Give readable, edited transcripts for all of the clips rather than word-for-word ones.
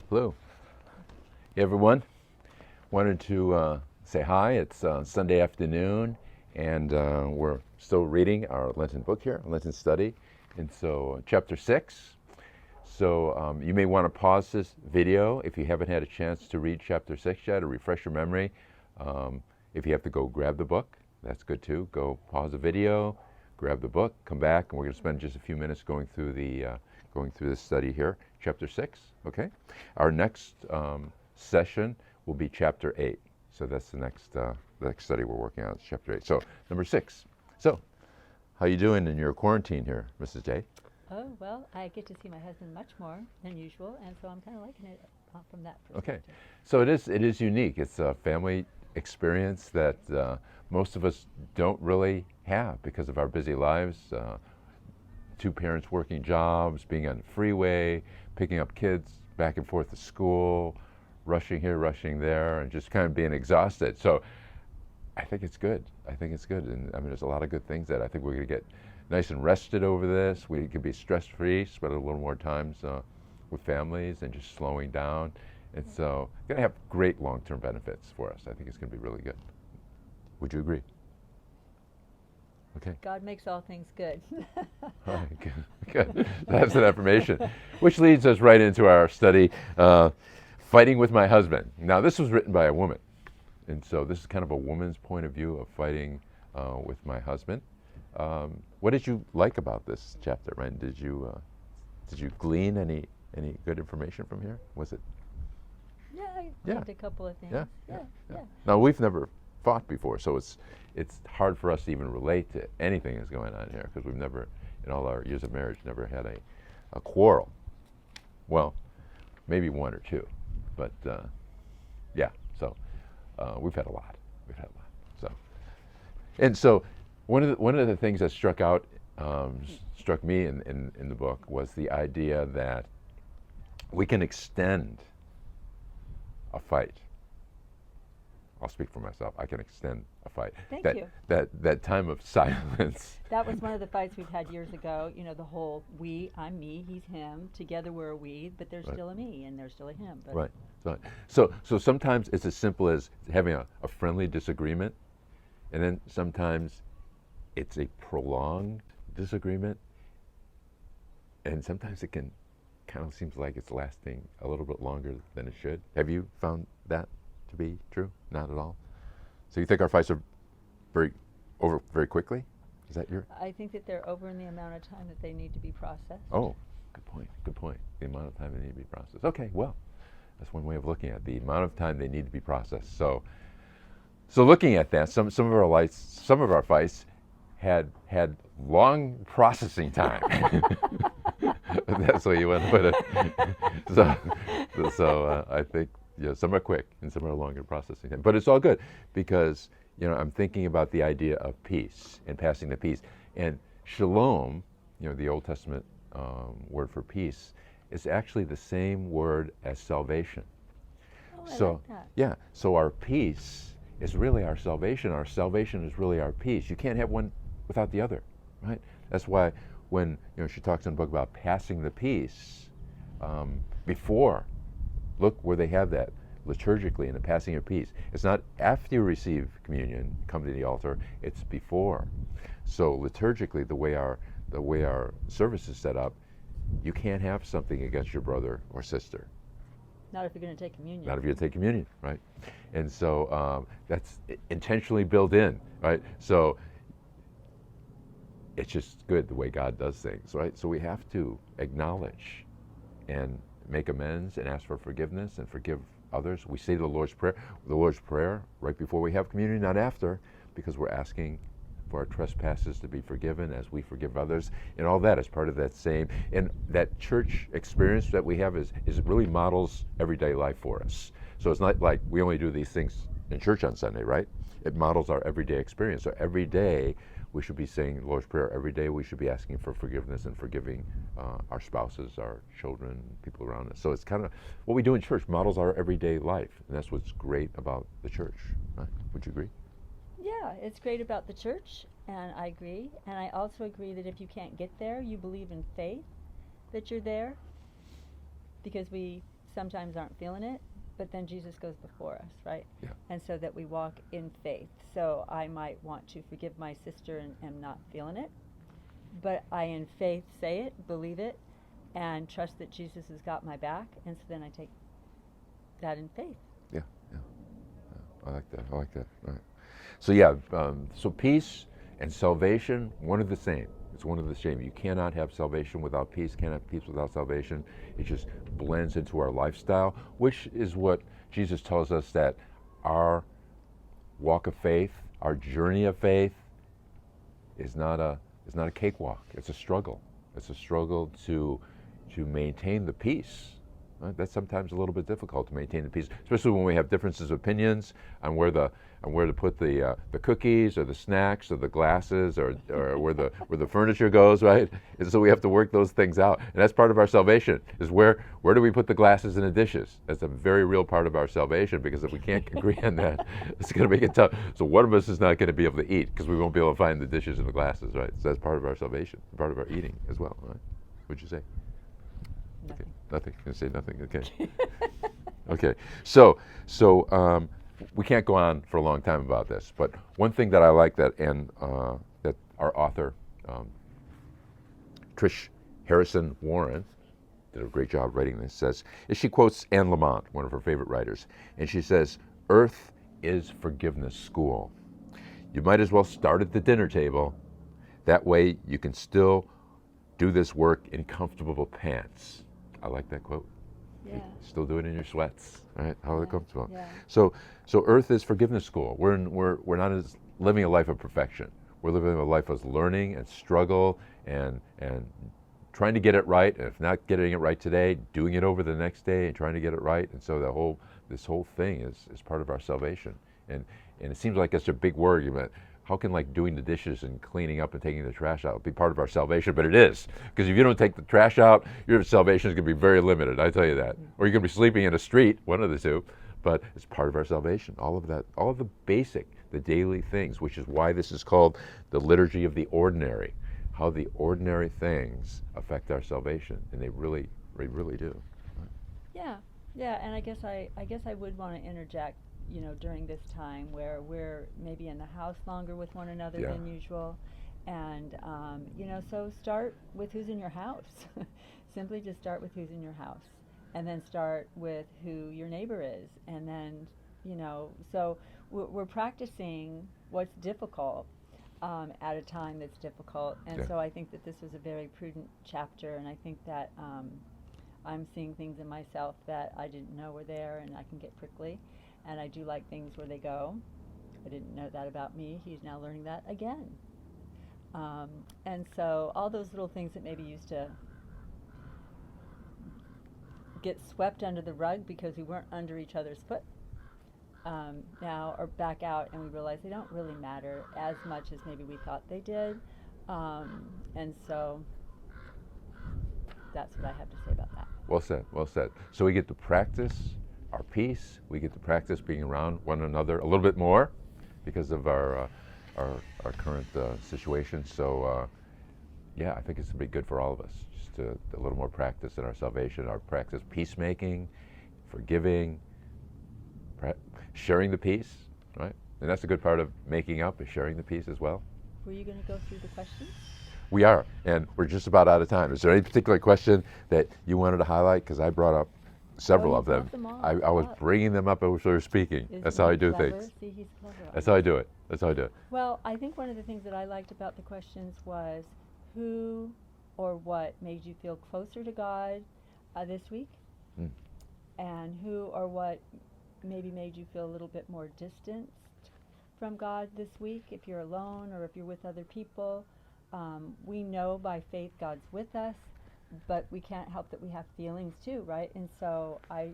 Hello. Hey, everyone. Wanted to say hi. It's Sunday afternoon, and we're still reading our Lenten book here, Lenten study. And so, chapter 6. So, you may want to pause this video if you haven't had a chance to read chapter 6 yet or refresh your memory. If you have to go grab the book, that's good too. Go pause the video, grab the book, come back, and we're going to spend just a few minutes going through this study here, chapter 6. Okay. Our next session will be chapter 8. So that's the next study we're working on. It's chapter 8. So number 6. So, how you doing in your quarantine here, Mrs. J? Oh, well, I get to see my husband much more than usual, and so I'm kind of liking it from that Okay. perspective. So it is unique. It's a family experience that most of us don't really have because of our busy lives. Two parents working jobs, being on the freeway, picking up kids back and forth to school, rushing here, rushing there, and just kind of being exhausted. So I think it's good. And I mean, there's a lot of good things that I think we're going to get nice and rested over this. We can be stress-free, spend a little more time with families and just slowing down. And so going to have great long-term benefits for us. I think it's going to be really good. Would you agree? Okay. God makes all things good. All right, good. That's an affirmation. Which leads us right into our study, Fighting with My Husband. Now, this was written by a woman. And so this is kind of a woman's point of view of fighting with my husband. What did you like about this chapter, Ryan? Did you glean any good information from here? Was it? Yeah, I Yeah. learned a couple of things. Yeah. Now, we've never fought before, so it's hard for us to even relate to anything that's going on here because we've never, in all our years of marriage, never had a quarrel. Well, maybe one or two, but yeah. So we've had a lot. So, and so one of the things that struck me in the book was the idea that we can extend a fight. I'll speak for myself. I can extend a fight. Thank you. That time of silence. That was one of the fights we've had years ago. You know, the whole I'm me, he's him. Together we're a we, but there's still a me and there's still a him. But Right. So sometimes it's as simple as having a friendly disagreement, and then sometimes it's a prolonged disagreement, and sometimes it can kind of seems like it's lasting a little bit longer than it should. Have you found that to be true? Not at all. So you think our fights are over very quickly? Is that your? I think that they're over in the amount of time that they need to be processed. Oh, good point. The amount of time they need to be processed. Okay, well, that's one way of looking at it, the amount of time they need to be processed. So looking at that, some of our fights had long processing time. That's the way you want to put it. So I think some are quick and some are longer processing time. But it's all good because I'm thinking about the idea of peace and passing the peace. And shalom, the Old Testament word for peace, is actually the same word as salvation. Oh, I So like that. yeah, so our peace is really our salvation. Our salvation is really our peace. You can't have one without the other, right? That's why when she talks in the book about passing the peace, before, look where they have that liturgically in the passing of peace. It's not after you receive communion, come to the altar. It's before. So liturgically, the way our service is set up, you can't have something against your brother or sister. Not if you're going to take communion. Not if you take communion, right? And so that's intentionally built in, right? So it's just good the way God does things, right? So we have to acknowledge and make amends and ask for forgiveness and forgive others. We say the Lord's Prayer right before we have communion, not after, because we're asking for our trespasses to be forgiven as we forgive others, and all that is part of that same. And that church experience that we have is it really models everyday life for us. So it's not like we only do these things in church on Sunday, right? It models our everyday experience. So every day we should be saying the Lord's Prayer. Every day we should be asking for forgiveness and forgiving our spouses, our children, people around us. So it's kind of what we do in church models our everyday life, and that's what's great about the church, right? Would you agree? Yeah, it's great about the church, and I agree. And I also agree that if you can't get there, you believe in faith that you're there, because we sometimes aren't feeling it, but then Jesus goes before us, right? Yeah. And so that we walk in faith. So I might want to forgive my sister and am not feeling it, but I in faith say it, believe it, and trust that Jesus has got my back, and so then I take that in faith. Yeah, yeah. I like that. I like that. All right. So yeah, so peace and salvation, one of the same. It's one of the same. You cannot have salvation without peace. Can't have peace without salvation. It just blends into our lifestyle, which is what Jesus tells us, that our walk of faith, our journey of faith, is not a cakewalk. It's a struggle. It's a struggle to maintain the peace. Right? That's sometimes a little bit difficult to maintain the peace, especially when we have differences of opinions on where to put the cookies or the snacks or the glasses or where the furniture goes, right? And so we have to work those things out, and that's part of our salvation. Is where do we put the glasses and the dishes? That's a very real part of our salvation, because if we can't agree on that, it's going to make it tough. So one of us is not going to be able to eat because we won't be able to find the dishes and the glasses, right? So that's part of our salvation, part of our eating as well, right? What'd you say? Nothing. Okay. Nothing. You're gonna say nothing. Okay. Okay. So we can't go on for a long time about this, but one thing that I like that that our author Trish Harrison Warren did a great job writing this, says, is she quotes Anne Lamott, one of her favorite writers, and she says, "Earth is forgiveness school. You might as well start at the dinner table. That way you can still do this work in comfortable pants." I like that quote. Yeah. Still do it in your sweats, right? How comfortable. Yeah. So Earth is forgiveness school. We're not living a life of perfection. We're living a life of learning and struggle and trying to get it right. And if not getting it right today, doing it over the next day and trying to get it right. And so this whole thing is part of our salvation. And it seems like it's a big word, but how can like doing the dishes and cleaning up and taking the trash out be part of our salvation? But it is, because if you don't take the trash out, your salvation is going to be very limited. I tell you that. Or you're going to be sleeping in a street, one of the two. But it's part of our salvation. All of that, all of the basic, the daily things, which is why this is called the liturgy of the ordinary. How the ordinary things affect our salvation, and they really do. Yeah, yeah, and I guess I would want to interject, during this time where we're maybe in the house longer with one another Yeah. than usual, and so start with who's in your house. Simply just start with who's in your house, and then start with who your neighbor is, and then so we're practicing what's difficult at a time that's difficult, and Yeah. so I think that this was a very prudent chapter, and I think that I'm seeing things in myself that I didn't know were there, and I can get prickly. And I do like things where they go. I didn't know that about me. He's now learning that again. And so all those little things that maybe used to get swept under the rug because we weren't under each other's foot, now are back out, and we realize they don't really matter as much as maybe we thought they did. And so that's what I have to say about that. Well said, well said. So we get to practice our peace. We get to practice being around one another a little bit more because of our current situation. So yeah, I think it's going to be good for all of us. Just a little more practice in our salvation, our practice peacemaking, forgiving, sharing the peace, right? And that's a good part of making up, is sharing the peace as well. Were you going to go through the questions? We are, and we're just about out of time. Is there any particular question that you wanted to highlight? Because I brought up several of them. I was bringing them up as we were speaking. That's how I do things. See, he's clever. That's how I do it. That's how I do it. Well, I think one of the things that I liked about the questions was who or what made you feel closer to God this week, and who or what maybe made you feel a little bit more distanced from God this week, if you're alone or if you're with other people. We know by faith God's with us, but we can't help that we have feelings too, right? And so I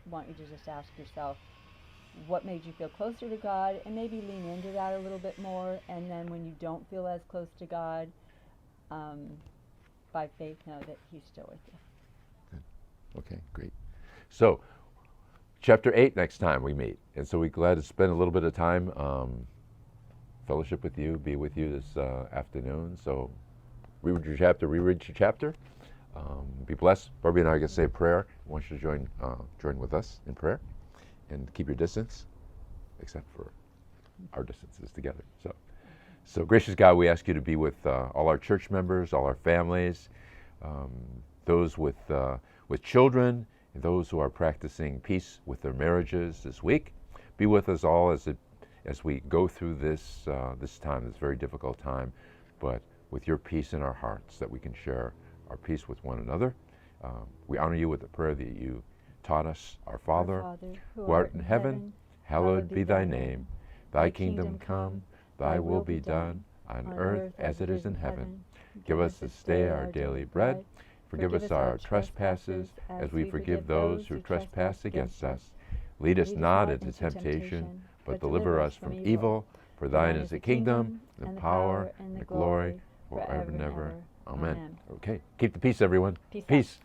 want you to just ask yourself, what made you feel closer to God, and maybe lean into that a little bit more. And then when you don't feel as close to God, by faith, know that He's still with you. Good. Okay, great. So, chapter 8 next time we meet. And so we're glad to spend a little bit of time fellowship with you, be with you this afternoon. So reread your chapter. Be blessed. Barbie and I are going to say a prayer. I want you to join with us in prayer, and keep your distance, except for our distances together. So gracious God, we ask you to be with all our church members, all our families, those with children, and those who are practicing peace with their marriages this week. Be with us all as we go through this time, this very difficult time, but with your peace in our hearts, that we can share our peace with one another. We honor you with the prayer that you taught us. Our Father, who art in heaven, hallowed be thy name. Thy kingdom come, thy will be done, on earth as it is in heaven. Give us this day our daily bread. Forgive us our trespasses, as we forgive those who trespass against us. Lead us not into temptation, but deliver us from evil. For thine is the kingdom, the power, and the glory, forever and ever. Amen. Okay. Keep the peace, everyone. Peace. Peace.